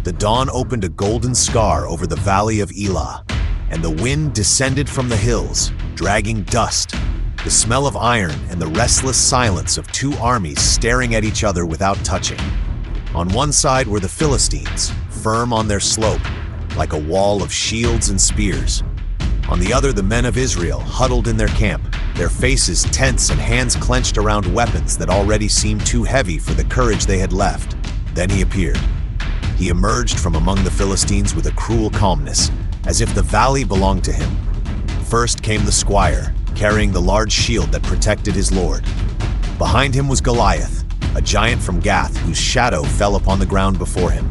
The dawn opened a golden scar over the Valley of Elah, and the wind descended from the hills, dragging dust, the smell of iron, and the restless silence of two armies staring at each other without touching. On one side were the Philistines, firm on their slope, like a wall of shields and spears. On the other, the men of Israel, huddled in their camp, their faces tense and hands clenched around weapons that already seemed too heavy for the courage they had left. Then he appeared. He emerged from among the Philistines with a cruel calmness, as if the valley belonged to him. First came the squire, carrying the large shield that protected his lord. Behind him was Goliath, a giant from Gath whose shadow fell upon the ground before him.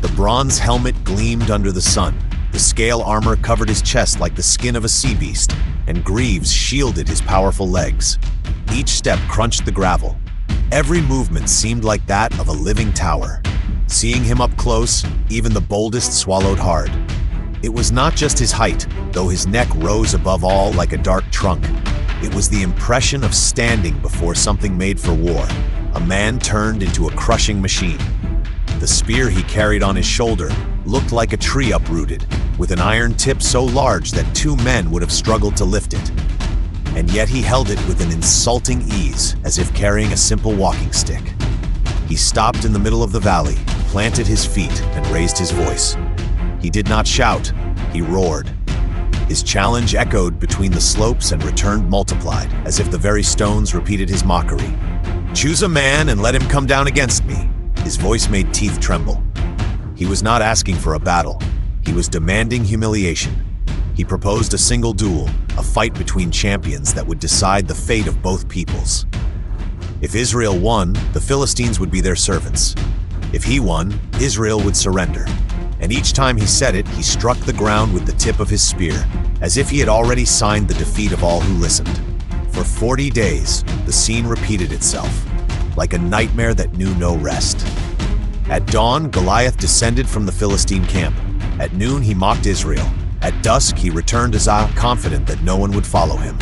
The bronze helmet gleamed under the sun. The scale armor covered his chest like the skin of a sea beast, and greaves shielded his powerful legs. Each step crunched the gravel. Every movement seemed like that of a living tower. Seeing him up close, even the boldest swallowed hard. It was not just his height, though his neck rose above all like a dark trunk. It was the impression of standing before something made for war, a man turned into a crushing machine. The spear he carried on his shoulder looked like a tree uprooted, with an iron tip so large that two men would have struggled to lift it. And yet he held it with an insulting ease, as if carrying a simple walking stick. He stopped in the middle of the valley, planted his feet, and raised his voice. He did not shout, he roared. His challenge echoed between the slopes and returned multiplied, as if the very stones repeated his mockery. "Choose a man and let him come down against me." His voice made teeth tremble. He was not asking for a battle. He was demanding humiliation. He proposed a single duel, a fight between champions that would decide the fate of both peoples. If Israel won, the Philistines would be their servants. If he won, Israel would surrender. And each time he said it, he struck the ground with the tip of his spear, as if he had already signed the defeat of all who listened. For 40 days, the scene repeated itself, like a nightmare that knew no rest. At dawn, Goliath descended from the Philistine camp. At noon, he mocked Israel. At dusk, he returned to Gath, confident that no one would follow him.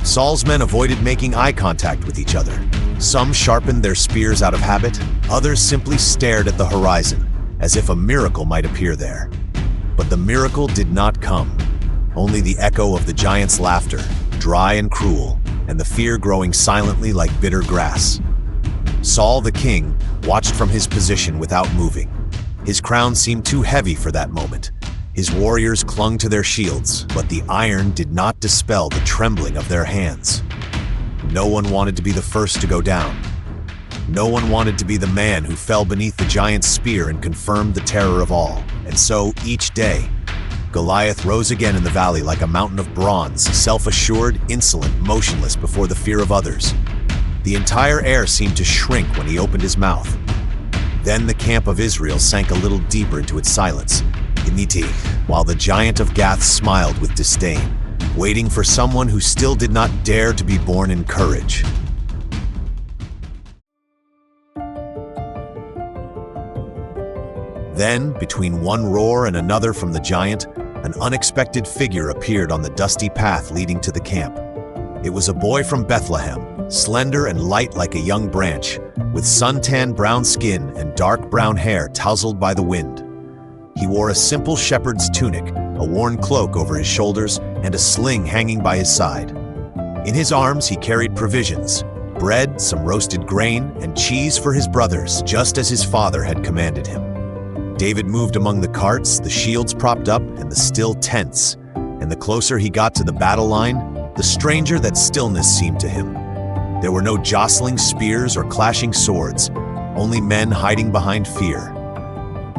Saul's men avoided making eye contact with each other. Some sharpened their spears out of habit, others simply stared at the horizon, as if a miracle might appear there. But the miracle did not come. Only the echo of the giant's laughter, dry and cruel, and the fear growing silently like bitter grass. Saul the king watched from his position without moving. His crown seemed too heavy for that moment. His warriors clung to their shields, but the iron did not dispel the trembling of their hands. No one wanted to be the first to go down. No one wanted to be the man who fell beneath the giant's spear and confirmed the terror of all. And so, each day, Goliath rose again in the valley like a mountain of bronze, self-assured, insolent, motionless before the fear of others. The entire air seemed to shrink when he opened his mouth. Then the camp of Israel sank a little deeper into its silence, while the giant of Gath smiled with disdain, waiting for someone who still did not dare to be born in courage. Then, between one roar and another from the giant, an unexpected figure appeared on the dusty path leading to the camp. It was a boy from Bethlehem, slender and light like a young branch, with suntan brown skin and dark brown hair tousled by the wind. He wore a simple shepherd's tunic, a worn cloak over his shoulders, and a sling hanging by his side. In his arms he carried provisions, bread, some roasted grain, and cheese for his brothers, just as his father had commanded him. David moved among the carts, the shields propped up, and the still tents. And the closer he got to the battle line, the stranger that stillness seemed to him. There were no jostling spears or clashing swords, only men hiding behind fear.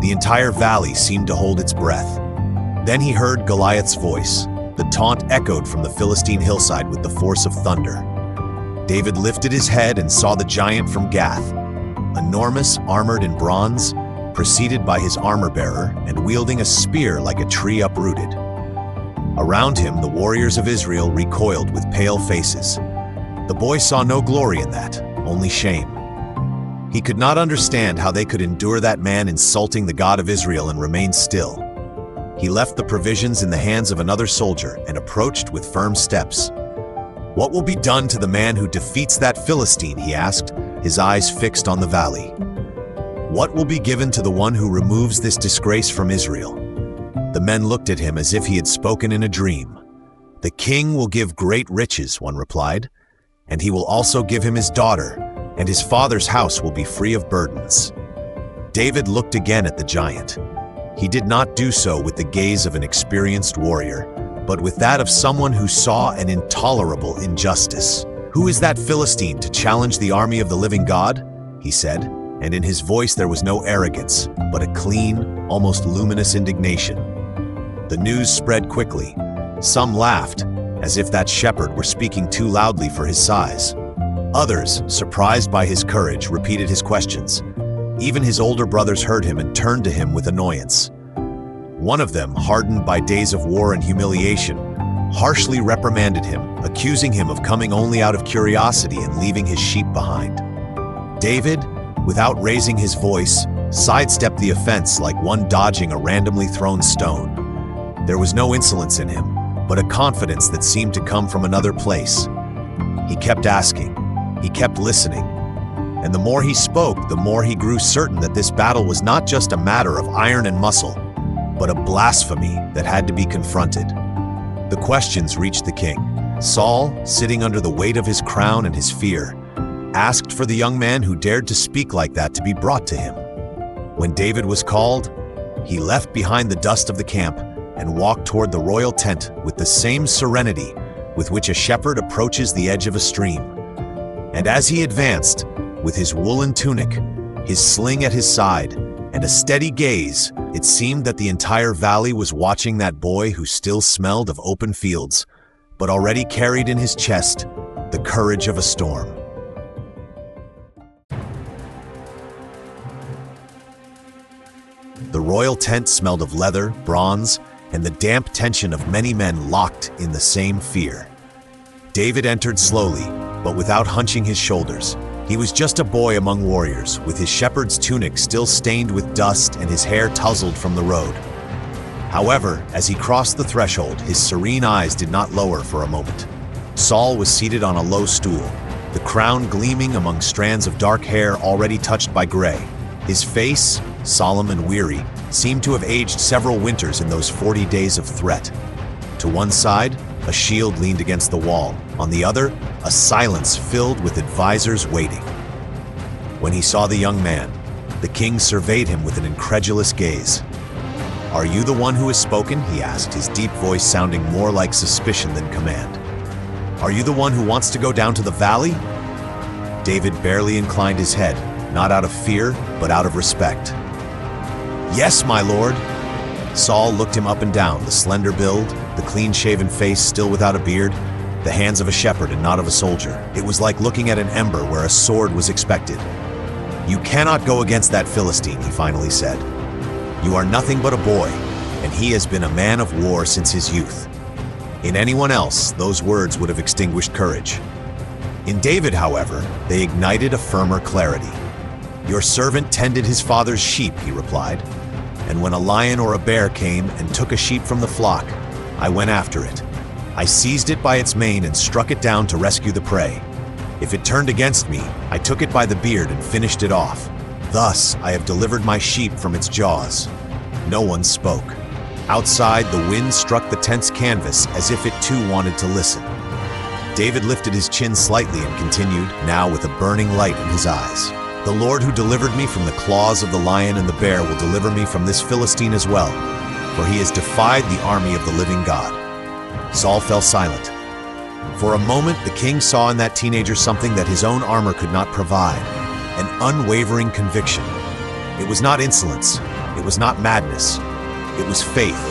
The entire valley seemed to hold its breath. Then he heard Goliath's voice. The taunt echoed from the Philistine hillside with the force of thunder. David lifted his head and saw the giant from Gath, enormous, armored in bronze, preceded by his armor-bearer and wielding a spear like a tree uprooted. Around him, the warriors of Israel recoiled with pale faces. The boy saw no glory in that, only shame. He could not understand how they could endure that man insulting the God of Israel and remain still. He left the provisions in the hands of another soldier and approached with firm steps. "What will be done to the man who defeats that Philistine?" he asked, his eyes fixed on the valley. "What will be given to the one who removes this disgrace from Israel?" The men looked at him as if he had spoken in a dream. "The king will give great riches," one replied, "and he will also give him his daughter, and his father's house will be free of burdens." David looked again at the giant. He did not do so with the gaze of an experienced warrior, but with that of someone who saw an intolerable injustice. "Who is that Philistine to challenge the army of the living God?" he said, and in his voice there was no arrogance, but a clean, almost luminous indignation. The news spread quickly. Some laughed, as if that shepherd were speaking too loudly for his size. Others, surprised by his courage, repeated his questions. Even his older brothers heard him and turned to him with annoyance. One of them, hardened by days of war and humiliation, harshly reprimanded him, accusing him of coming only out of curiosity and leaving his sheep behind. David, without raising his voice, sidestepped the offense like one dodging a randomly thrown stone. There was no insolence in him, but a confidence that seemed to come from another place. He kept asking, he kept listening, and the more he spoke, the more he grew certain that this battle was not just a matter of iron and muscle, but a blasphemy that had to be confronted. The questions reached the king. Saul, sitting under the weight of his crown and his fear, asked for the young man who dared to speak like that to be brought to him. When David was called, he left behind the dust of the camp and walked toward the royal tent with the same serenity with which a shepherd approaches the edge of a stream. And as he advanced, with his woolen tunic, his sling at his side, and a steady gaze, it seemed that the entire valley was watching that boy who still smelled of open fields, but already carried in his chest the courage of a storm. The royal tent smelled of leather, bronze, and the damp tension of many men locked in the same fear. David entered slowly, but without hunching his shoulders. He was just a boy among warriors, with his shepherd's tunic still stained with dust and his hair tousled from the road. However, as he crossed the threshold, his serene eyes did not lower for a moment. Saul was seated on a low stool, the crown gleaming among strands of dark hair already touched by gray. His face, solemn and weary, seemed to have aged several winters in those 40 days of threat. To one side, a shield leaned against the wall. On the other, a silence filled with advisors waiting. When he saw the young man, the king surveyed him with an incredulous gaze. "Are you the one who has spoken?" he asked, his deep voice sounding more like suspicion than command. "Are you the one who wants to go down to the valley?" David barely inclined his head, not out of fear, but out of respect. "Yes, my lord." Saul looked him up and down, the slender build, the clean-shaven face still without a beard, the hands of a shepherd and not of a soldier. It was like looking at an ember where a sword was expected. "You cannot go against that Philistine," he finally said. "You are nothing but a boy, and he has been a man of war since his youth." In anyone else, those words would have extinguished courage. In David, however, they ignited a firmer clarity. "Your servant tended his father's sheep," he replied, "and when a lion or a bear came and took a sheep from the flock, I went after it. I seized it by its mane and struck it down to rescue the prey. If it turned against me, I took it by the beard and finished it off. Thus I have delivered my sheep from its jaws." No one spoke. Outside, the wind struck the tent's canvas as if it too wanted to listen. David lifted his chin slightly and continued, now with a burning light in his eyes. "The Lord who delivered me from the claws of the lion and the bear will deliver me from this Philistine as well, for he has defied the army of the living God." Saul fell silent. For a moment, the king saw in that teenager something that his own armor could not provide, an unwavering conviction. It was not insolence, it was not madness, it was faith,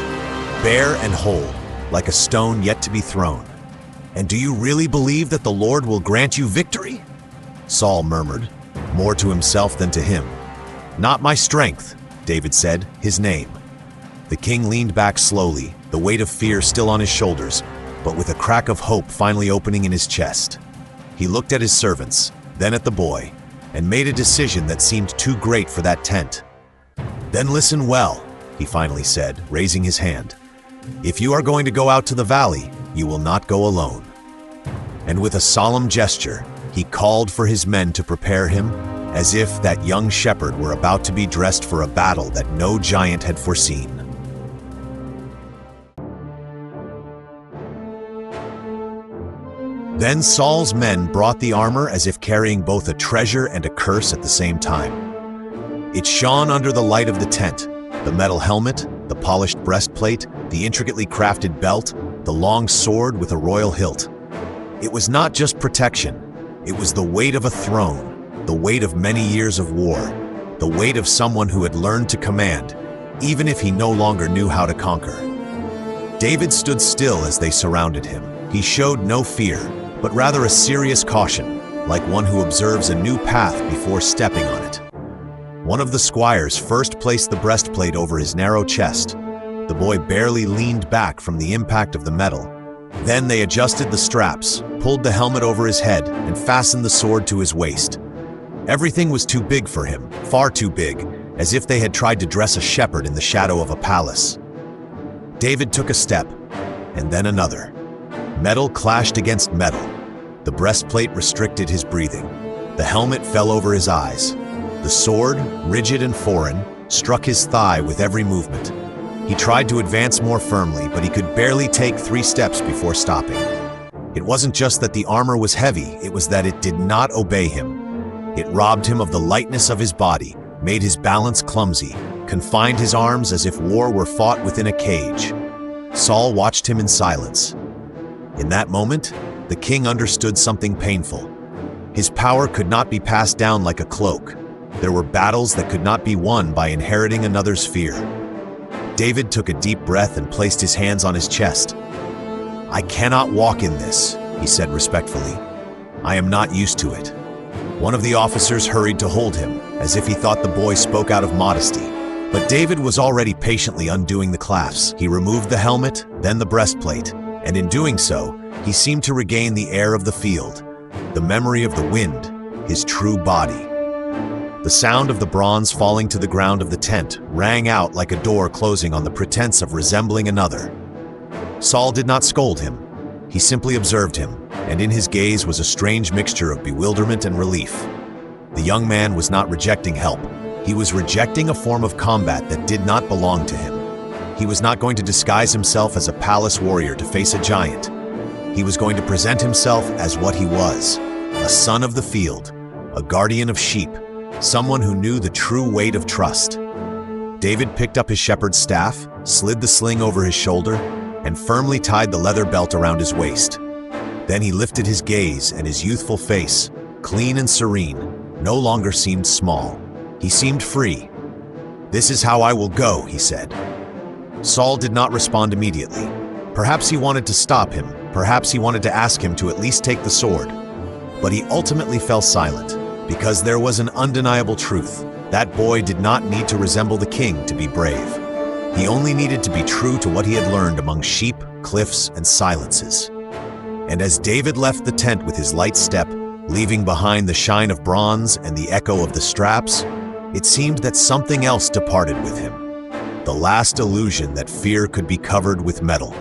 bare and whole, like a stone yet to be thrown. "And do you really believe that the Lord will grant you victory?" Saul murmured, more to himself than to him. "Not my strength," David said, his name. The king leaned back slowly, the weight of fear still on his shoulders, but with a crack of hope finally opening in his chest. He looked at his servants, then at the boy, and made a decision that seemed too great for that tent. "Then listen well," he finally said, raising his hand. "If you are going to go out to the valley, you will not go alone." And with a solemn gesture, he called for his men to prepare him, as if that young shepherd were about to be dressed for a battle that no giant had foreseen. Then Saul's men brought the armor as if carrying both a treasure and a curse at the same time. It shone under the light of the tent, the metal helmet, the polished breastplate, the intricately crafted belt, the long sword with a royal hilt. It was not just protection, it was the weight of a throne, the weight of many years of war, the weight of someone who had learned to command, even if he no longer knew how to conquer. David stood still as they surrounded him. He showed no fear, but rather a serious caution, like one who observes a new path before stepping on it. One of the squires first placed the breastplate over his narrow chest. The boy barely leaned back from the impact of the metal. Then they adjusted the straps, pulled the helmet over his head, and fastened the sword to his waist. Everything was too big for him, far too big, as if they had tried to dress a shepherd in the shadow of a palace. David took a step, and then another. Metal clashed against metal. The breastplate restricted his breathing. The helmet fell over his eyes. The sword, rigid and foreign, struck his thigh with every movement. He tried to advance more firmly, but he could barely take 3 steps before stopping. It wasn't just that the armor was heavy, it was that it did not obey him. It robbed him of the lightness of his body, made his balance clumsy, confined his arms as if war were fought within a cage. Saul watched him in silence. In that moment, the king understood something painful. His power could not be passed down like a cloak. There were battles that could not be won by inheriting another's fear. David took a deep breath and placed his hands on his chest. "I cannot walk in this," he said respectfully. "I am not used to it." One of the officers hurried to hold him, as if he thought the boy spoke out of modesty. But David was already patiently undoing the clasps. He removed the helmet, then the breastplate, and in doing so, he seemed to regain the air of the field, the memory of the wind, his true body. The sound of the bronze falling to the ground of the tent rang out like a door closing on the pretense of resembling another. Saul did not scold him. He simply observed him, and in his gaze was a strange mixture of bewilderment and relief. The young man was not rejecting help. He was rejecting a form of combat that did not belong to him. He was not going to disguise himself as a palace warrior to face a giant. He was going to present himself as what he was, a son of the field, a guardian of sheep, someone who knew the true weight of trust. David picked up his shepherd's staff, slid the sling over his shoulder, and firmly tied the leather belt around his waist. Then he lifted his gaze, and his youthful face, clean and serene, no longer seemed small. He seemed free. "This is how I will go," he said. Saul did not respond immediately. Perhaps he wanted to stop him, perhaps he wanted to ask him to at least take the sword. But he ultimately fell silent, because there was an undeniable truth. That boy did not need to resemble the king to be brave. He only needed to be true to what he had learned among sheep, cliffs, and silences. And as David left the tent with his light step, leaving behind the shine of bronze and the echo of the straps, it seemed that something else departed with him. The last illusion that fear could be covered with metal.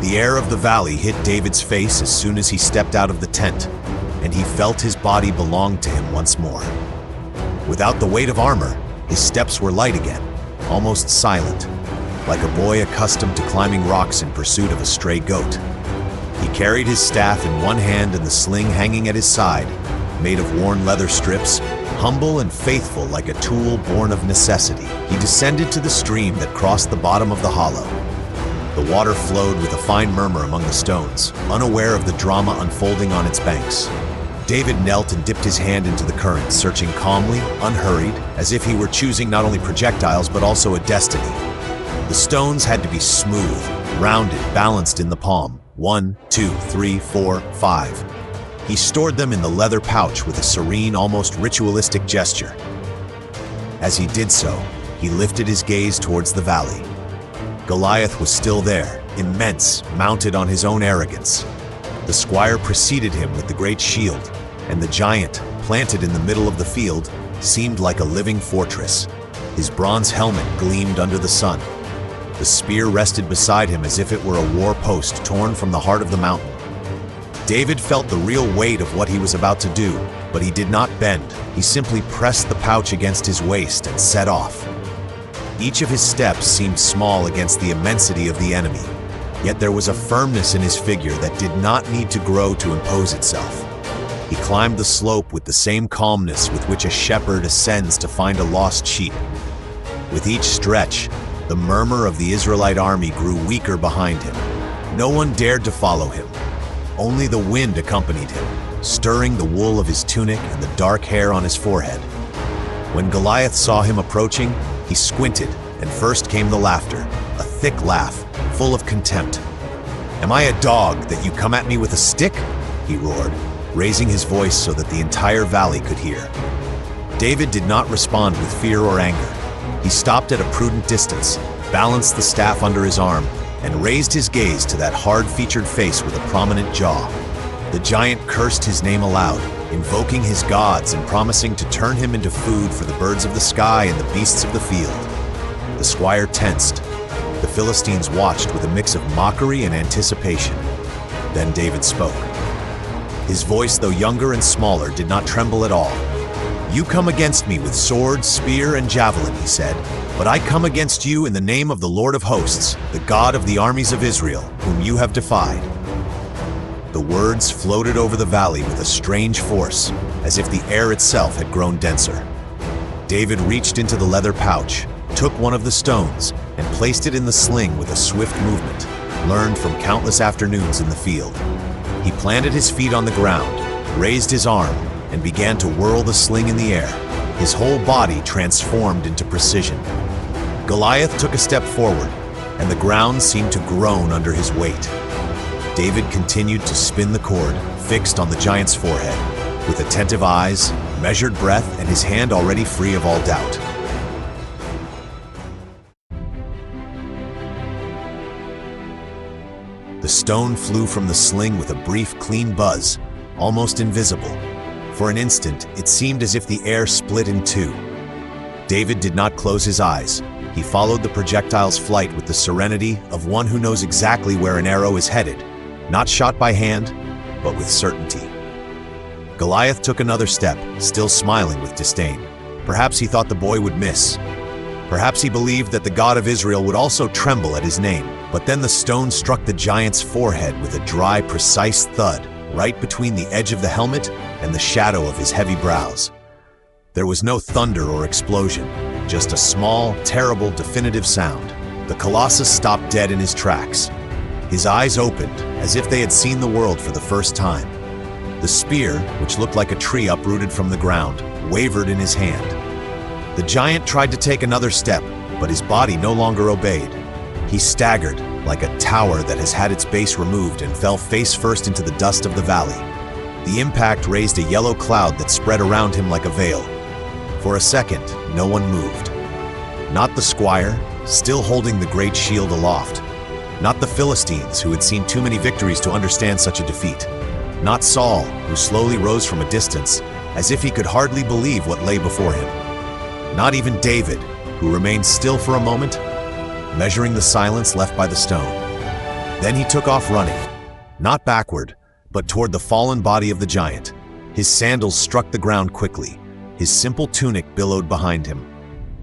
The air of the valley hit David's face as soon as he stepped out of the tent, and he felt his body belonged to him once more. Without the weight of armor, his steps were light again, almost silent, like a boy accustomed to climbing rocks in pursuit of a stray goat. He carried his staff in one hand and the sling hanging at his side, made of worn leather strips, humble and faithful like a tool born of necessity. He descended to the stream that crossed the bottom of the hollow. The water flowed with a fine murmur among the stones, unaware of the drama unfolding on its banks. David knelt and dipped his hand into the current, searching calmly, unhurried, as if he were choosing not only projectiles but also a destiny. The stones had to be smooth, rounded, balanced in the palm. 1, 2, 3, 4, 5. He stored them in the leather pouch with a serene, almost ritualistic gesture. As he did so, he lifted his gaze towards the valley. Goliath was still there, immense, mounted on his own arrogance. The squire preceded him with the great shield, and the giant, planted in the middle of the field, seemed like a living fortress. His bronze helmet gleamed under the sun. The spear rested beside him as if it were a war post torn from the heart of the mountain. David felt the real weight of what he was about to do, but he did not bend. He simply pressed the pouch against his waist and set off. Each of his steps seemed small against the immensity of the enemy, yet there was a firmness in his figure that did not need to grow to impose itself. He climbed the slope with the same calmness with which a shepherd ascends to find a lost sheep. With each stretch, the murmur of the Israelite army grew weaker behind him. No one dared to follow him. Only the wind accompanied him, stirring the wool of his tunic and the dark hair on his forehead. When Goliath saw him approaching, he squinted, and first came the laughter, a thick laugh, full of contempt. "Am I a dog that you come at me with a stick?" he roared, raising his voice so that the entire valley could hear. David did not respond with fear or anger. He stopped at a prudent distance, balanced the staff under his arm, and raised his gaze to that hard-featured face with a prominent jaw. The giant cursed his name aloud, invoking his gods and promising to turn him into food for the birds of the sky and the beasts of the field. The squire tensed. The Philistines watched with a mix of mockery and anticipation. Then David spoke. His voice, though younger and smaller, did not tremble at all. "You come against me with sword, spear, and javelin," he said, "but I come against you in the name of the Lord of hosts, the God of the armies of Israel, whom you have defied." The words floated over the valley with a strange force, as if the air itself had grown denser. David reached into the leather pouch, took one of the stones, and placed it in the sling with a swift movement, learned from countless afternoons in the field. He planted his feet on the ground, raised his arm, and began to whirl the sling in the air, his whole body transformed into precision. Goliath took a step forward, and the ground seemed to groan under his weight. David continued to spin the cord, fixed on the giant's forehead, with attentive eyes, measured breath, and his hand already free of all doubt. The stone flew from the sling with a brief, clean buzz, almost invisible. For an instant, it seemed as if the air split in two. David did not close his eyes. He followed the projectile's flight with the serenity of one who knows exactly where an arrow is headed, not shot by hand, but with certainty. Goliath took another step, still smiling with disdain. Perhaps he thought the boy would miss. Perhaps he believed that the God of Israel would also tremble at his name. But then the stone struck the giant's forehead with a dry, precise thud, right between the edge of the helmet and the shadow of his heavy brows. There was no thunder or explosion, just a small, terrible, definitive sound. The Colossus stopped dead in his tracks. His eyes opened, as if they had seen the world for the first time. The spear, which looked like a tree uprooted from the ground, wavered in his hand. The giant tried to take another step, but his body no longer obeyed. He staggered, like a tower that has had its base removed, and fell face first into the dust of the valley. The impact raised a yellow cloud that spread around him like a veil. For a second, no one moved. Not the squire, still holding the great shield aloft. Not the Philistines, who had seen too many victories to understand such a defeat. Not Saul, who slowly rose from a distance, as if he could hardly believe what lay before him. Not even David, who remained still for a moment, measuring the silence left by the stone. Then he took off running, not backward, but toward the fallen body of the giant. His sandals struck the ground quickly. His simple tunic billowed behind him.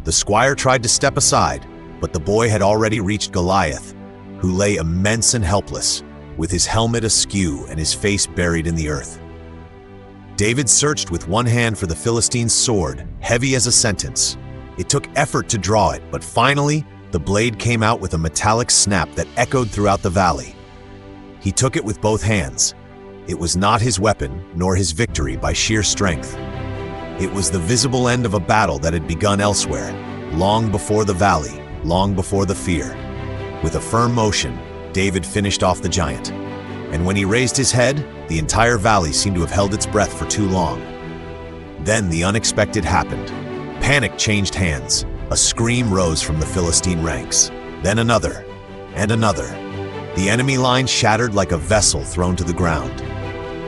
The squire tried to step aside, but the boy had already reached Goliath, who lay immense and helpless, with his helmet askew and his face buried in the earth. David searched with one hand for the Philistine's sword, heavy as a sentence. It took effort to draw it, but finally, the blade came out with a metallic snap that echoed throughout the valley. He took it with both hands. It was not his weapon, nor his victory by sheer strength. It was the visible end of a battle that had begun elsewhere, long before the valley, long before the fear. With a firm motion, David finished off the giant. And when he raised his head, the entire valley seemed to have held its breath for too long. Then the unexpected happened. Panic changed hands. A scream rose from the Philistine ranks. Then another, and another. The enemy line shattered like a vessel thrown to the ground.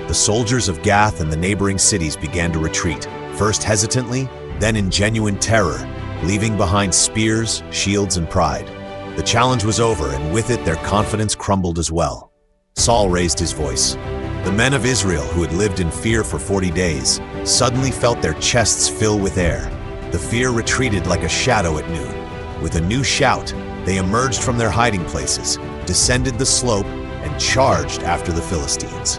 The soldiers of Gath and the neighboring cities began to retreat, first hesitantly, then in genuine terror, leaving behind spears, shields, and pride. The challenge was over, and with it their confidence crumbled as well. Saul raised his voice. The men of Israel, who had lived in fear for 40 days, suddenly felt their chests fill with air. The fear retreated like a shadow at noon. With a new shout, they emerged from their hiding places, descended the slope, and charged after the Philistines.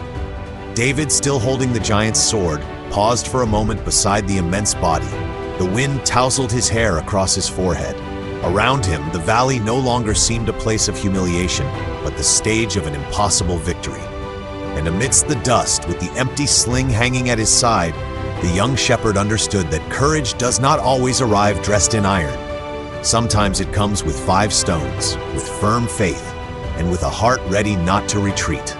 David, still holding the giant's sword, paused for a moment beside the immense body. The wind tousled his hair across his forehead. Around him, the valley no longer seemed a place of humiliation, but the stage of an impossible victory. And amidst the dust, with the empty sling hanging at his side, the young shepherd understood that courage does not always arrive dressed in iron. Sometimes it comes with 5 stones, with firm faith, and with a heart ready not to retreat.